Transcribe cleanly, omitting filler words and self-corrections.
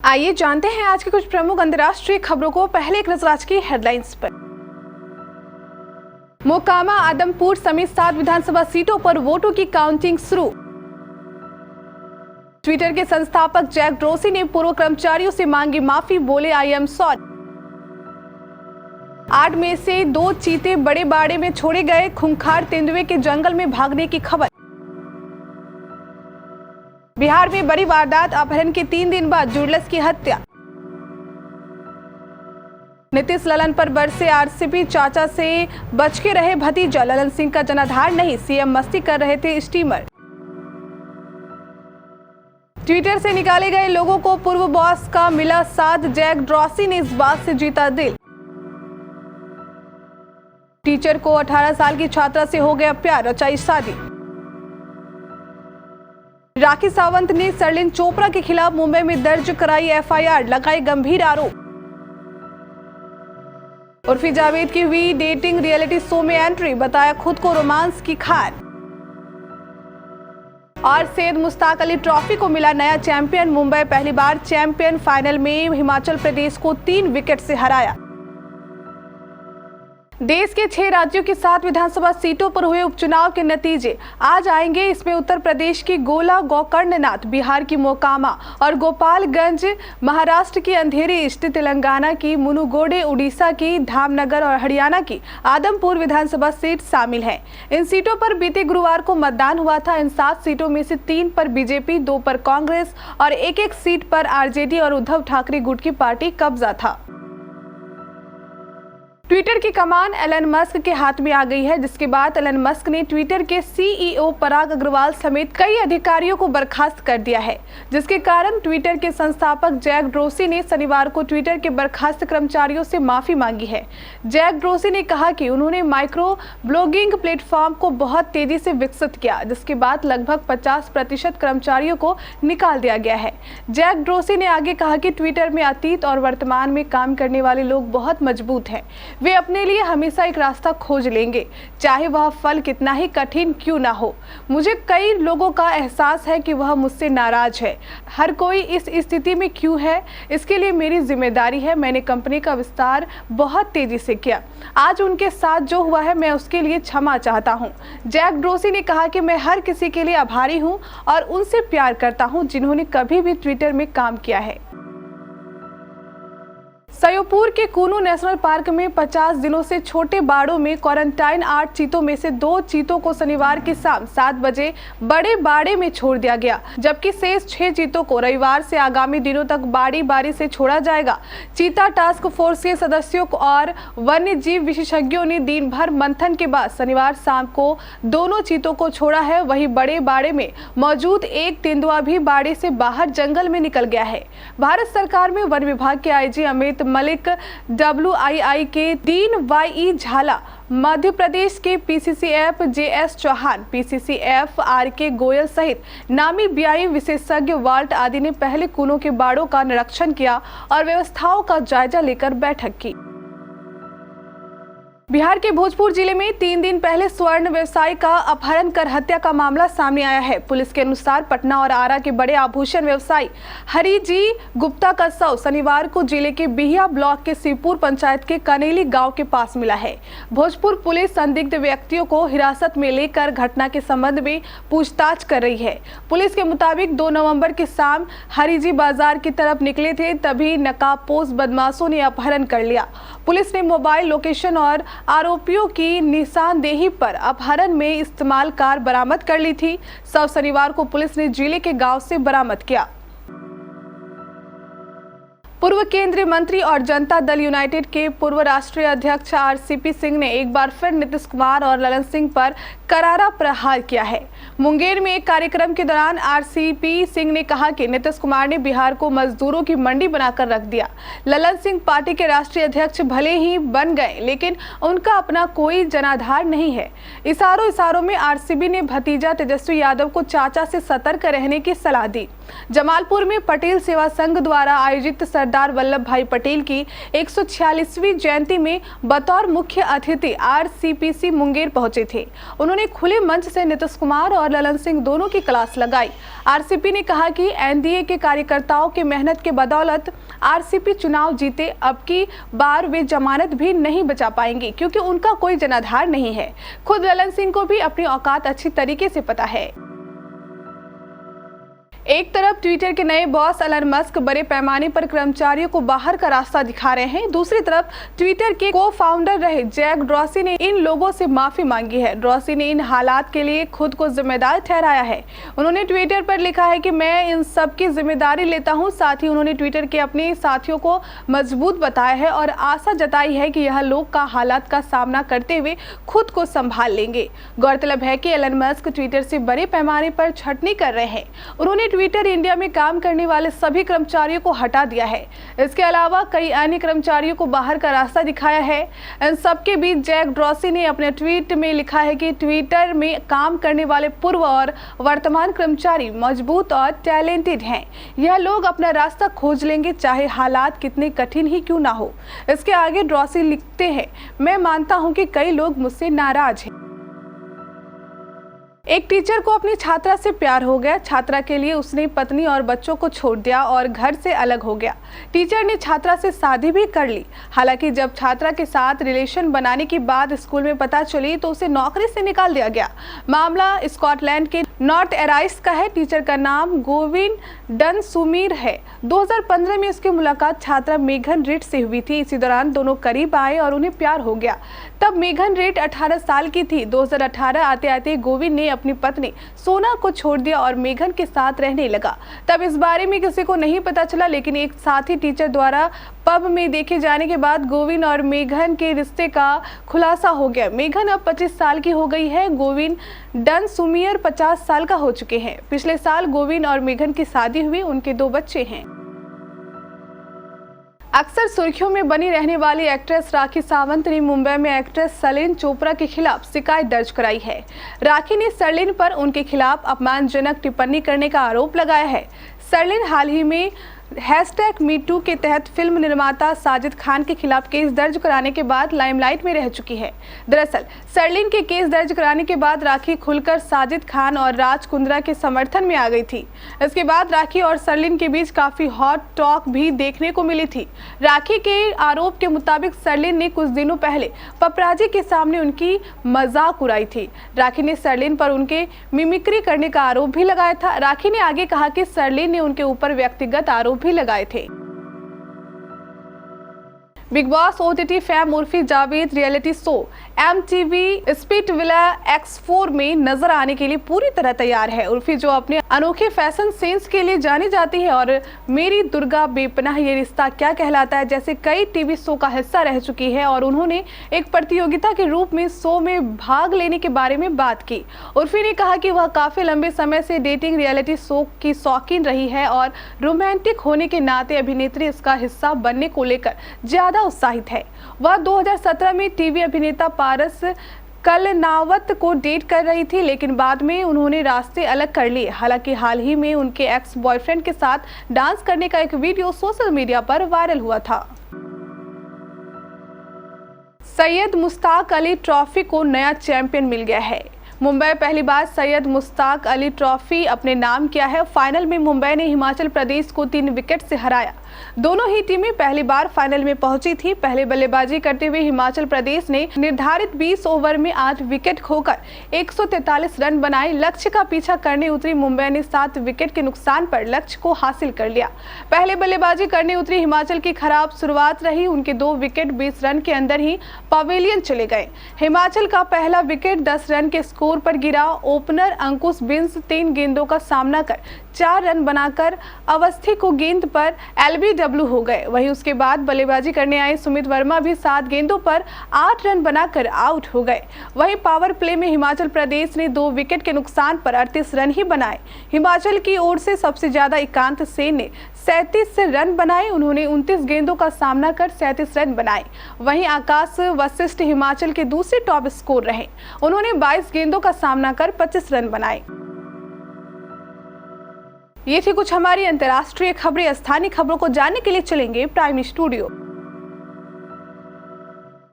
आइए जानते हैं आज की कुछ प्रमुख अंतर्राष्ट्रीय खबरों को। पहले एक नजर आज की हेडलाइंस पर। मोकामा, आदमपुर समेत 7 विधानसभा सीटों पर वोटों की काउंटिंग शुरू। ट्विटर के संस्थापक जैक ड्रोसी ने पूर्व कर्मचारियों से मांगी माफी, बोले आई एम सॉरी। 8 में से 2 चीते बड़े बाड़े में छोड़े गए। खूंखार तेंदुए के जंगल में भागने की खबर। बिहार में बड़ी वारदात, अपहरण के 3 दिन बाद जुड़लस की हत्या। नीतीश ललन पर बरसे आरसीपी, चाचा से बच के रहे भतीजा। ललन सिंह का जनाधार नहीं, सीएम मस्ती कर रहे थे स्टीमर। ट्विटर से निकाले गए लोगों को पूर्व बॉस का मिला साथ, जैक ड्रोसी ने इस बात से जीता दिल। टीचर को 18 साल की छात्रा से हो गया प्यार, रचाई शादी। राखी सावंत ने शर्लिन चोपड़ा के खिलाफ मुंबई में दर्ज कराई एफआईआर, लगाए गंभीर आरोप। उर्फी जावेद की हुई डेटिंग रियलिटी शो में एंट्री, बताया खुद को रोमांस की खान। और सैयद मुश्ताक अली ट्रॉफी को मिला नया चैंपियन, मुंबई पहली बार चैंपियन। फाइनल में हिमाचल प्रदेश को 3 विकेट से हराया। देश के 6 राज्यों की 7 विधानसभा सीटों पर हुए उपचुनाव के नतीजे आज आएंगे। इसमें उत्तर प्रदेश की गोला गोकर्णनाथ, बिहार की मोकामा और गोपालगंज, महाराष्ट्र की अंधेरी ईस्ट, तेलंगाना की मुनुगोडे, उड़ीसा की धामनगर और हरियाणा की आदमपुर विधानसभा सीट शामिल हैं। इन सीटों पर बीते गुरुवार को मतदान हुआ था। इन 7 सीटों में से 3 पर बीजेपी, 2 पर कांग्रेस और एक सीट पर आरजेडी और उद्धव ठाकरे गुट की पार्टी कब्जा था। ट्विटर की कमान एलन मस्क के हाथ में आ गई है, जिसके बाद एलन मस्क ने ट्विटर के सीईओ पराग अग्रवाल समेत कई अधिकारियों को बर्खास्त कर दिया है, जिसके कारण ट्विटर के संस्थापक जैक ड्रोसी ने शनिवार को ट्विटर के बर्खास्त कर्मचारियों से माफी मांगी है। जैक ड्रोसी ने कहा कि उन्होंने माइक्रो ब्लॉगिंग प्लेटफॉर्म को बहुत तेजी से विकसित किया, जिसके बाद लगभग 50% कर्मचारियों को निकाल दिया गया है। जैक ड्रोसी ने आगे कहा कि ट्विटर में अतीत और वर्तमान में काम करने वाले लोग बहुत मजबूत हैं। वे अपने लिए हमेशा एक रास्ता खोज लेंगे, चाहे वह फल कितना ही कठिन क्यों ना हो। मुझे कई लोगों का एहसास है कि वह मुझसे नाराज है। हर कोई इस स्थिति में क्यों है, इसके लिए मेरी जिम्मेदारी है। मैंने कंपनी का विस्तार बहुत तेजी से किया। आज उनके साथ जो हुआ है, मैं उसके लिए क्षमा चाहता हूं। जैक ड्रोसी ने कहा कि मैं हर किसी के लिए आभारी हूं और उनसे प्यार करता हूं जिन्होंने कभी भी ट्विटर में काम किया है। श्योपुर के कूनू नेशनल पार्क में 50 दिनों से छोटे बाड़ों में क्वारंटाइन 8 चीतों में से 2 चीतों को शनिवार की शाम 7 बजे बड़े बाड़े में छोड़ दिया गया, जबकि शेष 6 चीतों को रविवार से आगामी दिनों तक बारी बारी से छोड़ा जाएगा। चीता टास्क फोर्स के सदस्यों और वन्य जीव विशेषज्ञों ने दिन भर मंथन के बाद शनिवार शाम को दोनों चीतों को छोड़ा है। वहीं बड़े बाड़े में मौजूद एक तेंदुआ भी बाड़े से बाहर जंगल में निकल गया है। भारत सरकार में वन विभाग के आईजी अमित मलिक, WII के दीन वाई झाला, मध्य प्रदेश के PCCF JS Chauhan, PCCF RK Goyal सहित नामी BI विशेषज्ञ वाल्ट आदि ने पहले कूनों के बाड़ों का निरीक्षण किया और व्यवस्थाओं का जायजा लेकर बैठक की। बिहार के भोजपुर जिले में 3 दिन पहले स्वर्ण व्यवसायी का अपहरण कर हत्या का मामला सामने आया है। पुलिस के अनुसार पटना और आरा के बड़े आभूषण व्यवसायी हरिजी गुप्ता का शव शनिवार को जिले के बिहिया ब्लॉक के शिवपुर पंचायत के कनेली गांव के पास मिला है। भोजपुर पुलिस संदिग्ध व्यक्तियों को हिरासत में लेकर घटना के संबंध में पूछताछ कर रही है। पुलिस के मुताबिक 2 नवंबर की शाम हरिजी बाजार की तरफ निकले थे, तभी नकाबपोश बदमाशों ने अपहरण कर लिया। पुलिस ने मोबाइल लोकेशन और आरोपियों की निशानदेही पर अपहरण में इस्तेमाल कार बरामद कर ली थी। शव शनिवार को पुलिस ने जिले के गांव से बरामद किया। पूर्व केंद्रीय मंत्री और जनता दल यूनाइटेड के पूर्व राष्ट्रीय अध्यक्ष RCP सिंह ने एक बार फिर नीतीश कुमार और ललन सिंह पर करारा प्रहार किया है। मुंगेर में एक कार्यक्रम के दौरान RCP सिंह ने कहा कि नीतीश कुमार ने बिहार को मजदूरों की मंडी बनाकर रख दिया। ललन सिंह पार्टी के राष्ट्रीय अध्यक्ष भले ही बन गए, लेकिन उनका अपना कोई जनाधार नहीं है। इशारों में RCP ने भतीजा तेजस्वी यादव को चाचा से सतर्क रहने की सलाह दी। जमालपुर में पटेल सेवा संघ द्वारा आयोजित सरदार वल्लभ भाई पटेल की 146वीं जयंती में बतौर मुख्य अतिथि RCPC मुंगेर पहुंचे थे। उन्होंने खुले मंच से नीतीश कुमार और ललन सिंह दोनों की क्लास लगाई। RCP ने कहा कि NDA के कार्यकर्ताओं की मेहनत के बदौलत RCP चुनाव जीते। अब की बार वे जमानत भी नहीं बचा पाएंगे क्योंकि उनका कोई जनाधार नहीं है। खुद ललन सिंह को भी अपनी औकात अच्छी तरीके से पता है। एक तरफ ट्विटर के नए बॉस एलन मस्क बड़े पैमाने पर कर्मचारियों को बाहर का रास्ता दिखा रहे हैं, दूसरी तरफ ट्विटर के को-फाउंडर रहे जैक ड्रॉसी ने इन लोगों से माफी मांगी है। ड्रॉसी ने इन हालात के लिए खुद को जिम्मेदार ठहराया है। उन्होंने ट्विटर पर लिखा है कि मैं इन सब की जिम्मेदारी लेता हूं। साथ ही उन्होंने ट्विटर के अपने साथियों को मजबूत बताया है और आशा जताई है कि यह लोग का हालात का सामना करते हुए खुद को संभाल लेंगे। गौरतलब है कि एलन मस्क ट्विटर से बड़े पैमाने पर छटनी कर रहे हैं। उन्होंने ट्विटर इंडिया में काम करने वाले सभी कर्मचारियों को हटा दिया है। इसके अलावा कई अन्य कर्मचारियों को बाहर का रास्ता दिखाया है। इन सबके बीच जैक ड्रॉसी ने अपने ट्वीट में लिखा है कि ट्विटर में काम करने वाले पूर्व और वर्तमान कर्मचारी मजबूत और टैलेंटेड हैं। यह लोग अपना रास्ता खोज लेंगे, चाहे हालात कितने कठिन ही क्यों ना हो। इसके आगे ड्रॉसी लिखते हैं, मैं मानता हूं कि कई लोग मुझसे नाराज हैं। एक टीचर को अपनी छात्रा से प्यार हो गया। छात्रा के लिए उसने पत्नी और बच्चों को छोड़ दिया और घर से अलग हो गया। टीचर ने छात्रा से शादी भी कर ली। हालांकि जब छात्रा के साथ रिलेशन बनाने की बात स्कूल में पता चली तो उसे नौकरी से निकाल दिया गया। मामला स्कॉटलैंड के नॉर्थ एराइस का है। टीचर का नाम गोविन डनसुमीर है। 2015 में उसकी मुलाकात छात्रा मेघन रेड से हुई थी। इसी दौरान दोनों करीब आए और उन्हें प्यार हो गया। तब मेघन रेड 18 साल की थी। 2018 आते आते गोविन ने अपनी पत्नी सोना को छोड़ दिया और मेघन के साथ रहने लगा। तब इस बारे में किसी को नहीं पता चला, लेकिन एक साथी टीचर द्वारा पब में देखे जाने के बाद गोविन और मेघन के रिश्ते का खुलासा हो गया। मेघन अब 25 साल की हो गई है। गोविन डनसुमीर 50 साल का हो चुके हैं। पिछले साल गोविन और मेघन की शादी हुई। उनके 2 बच्चे हैं। अक्सर सुर्खियों में बनी रहने वाली एक्ट्रेस राखी सावंत ने मुंबई में एक्ट्रेस सरलिन चोपड़ा के खिलाफ शिकायत दर्ज कराई है। राखी ने सरलिन पर उनके खिलाफ अपमानजनक टिप्पणी करने का आरोप लगाया है। सरलिन हाल ही में #MeToo के तहत फिल्म निर्माता साजिद खान के खिलाफ केस दर्ज कराने के बाद लाइमलाइट में रह चुकी है। दरअसल सरलिन के केस दर्ज कराने के बाद राखी खुलकर साजिद खान और राज कुंद्रा के समर्थन में आ गई थी। इसके बाद राखी और सरलिन के बीच काफी हॉट टॉक भी देखने को मिली थी। राखी के आरोप के मुताबिक सरलिन ने कुछ दिनों पहले पपराजी के सामने उनकी मजाक उड़ाई थी। राखी ने सरलिन पर उनके मिमिक्री करने का आरोप भी लगाया था। राखी ने आगे कहा कि सरलिन ने उनके ऊपर व्यक्तिगत आरोप भी लगाए थे। Big boss OTT fam Urfi Javed reality show MTV स्पिटविला X4 में नजर आने के लिए पूरी तरह तैयार है। उर्फी जो अपने अनोखे फैशन सेंस के लिए जानी जाती है और मेरी दुर्गा बेपनाह, ये रिश्ता क्या कहलाता है जैसे कई टीवी शो का हिस्सा रह चुकी है और उन्होंने एक प्रतियोगिता के रूप में शो में भाग लेने के बारे में बात की। उर्फी ने कहा कि वह काफी लंबे समय से डेटिंग रियलिटी शो की शौकीन रही है और रोमांटिक होने के नाते अभिनेत्री इसका हिस्सा बनने को लेकर ज्यादा उत्साहित है। वह 2017 में टीवी अभिनेता पारस कलनावत को डेट कर रही थी, लेकिन बाद में उन्होंने रास्ते अलग कर लिए। हालांकि हाल ही में उनके एक्स बॉयफ्रेंड के साथ डांस करने का एक वीडियो सोशल मीडिया पर वायरल हुआ था। सैयद मुश्ताक अली ट्रॉफी को नया चैंपियन मिल गया है। मुंबई पहली बार सैयद मुश्ताक अली ट्रॉफी अपने नाम किया है। फाइनल में मुंबई ने हिमाचल प्रदेश को 3 विकेट से हराया। दोनों ही टीमें पहली बार फाइनल में पहुंची थी। पहले बल्लेबाजी करते हुए हिमाचल प्रदेश ने निर्धारित 20 ओवर में 8 विकेट खोकर 143 रन बनाए। लक्ष्य का पीछा करने उतरी मुंबई ने 7 विकेट के नुकसान पर लक्ष्य को हासिल कर लिया। पहले बल्लेबाजी करने उतरी हिमाचल की खराब शुरुआत रही। उनके 2 विकेट 20 रन के अंदर ही पवेलियन चले गए। हिमाचल का पहला विकेट 10 रन के स्कोर पर गिरा। ओपनर अंकुश बिंस 3 गेंदों का सामना कर 4 रन बनाकर अवस्थी को गेंद पर LBW हो गए। वहीं उसके बाद बल्लेबाजी करने आए सुमित वर्मा भी 7 गेंदों पर 8 रन बनाकर आउट हो गए। वहीं पावर प्ले में हिमाचल प्रदेश ने 2 विकेट के नुकसान पर 38 रन ही बनाए। हिमाचल की ओर से सबसे ज्यादा एकांत सेन ने 37 रन बनाए। उन्होंने 29 गेंदों का सामना कर 37 रन बनाए। वहीं आकाश वशिष्ठ हिमाचल के दूसरे टॉप स्कोर रहे। उन्होंने 22 गेंदों का सामना कर 25 रन बनाए। ये थी कुछ हमारी अंतर्राष्ट्रीय खबरें। स्थानीय खबरों को जानने के लिए चलेंगे प्राइम स्टूडियो।